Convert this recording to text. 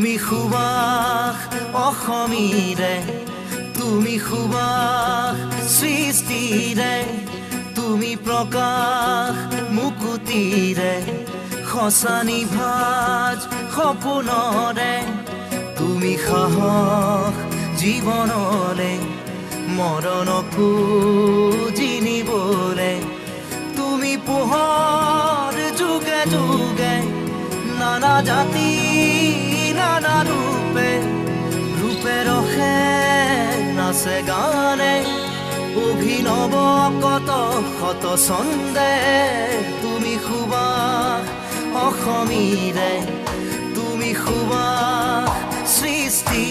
তুমি সুবাস অসমীৰে তুমি সুবাস সৃষ্টিৰে তুমি প্ৰকাশ মুকুতিৰে খসানি ভাজ সপোনৰে তুমি সাহস জীৱনলে মৰণকো জিনিবলে তুমি পোহৰ যুগে যুগে নানা জাতি নানা ৰূপে ৰূপে ৰখে নাচে গানে অভিনৱ কত শত ছন্দে তুমি সুবাস অসমীৰে তুমি সুবাস সৃষ্টি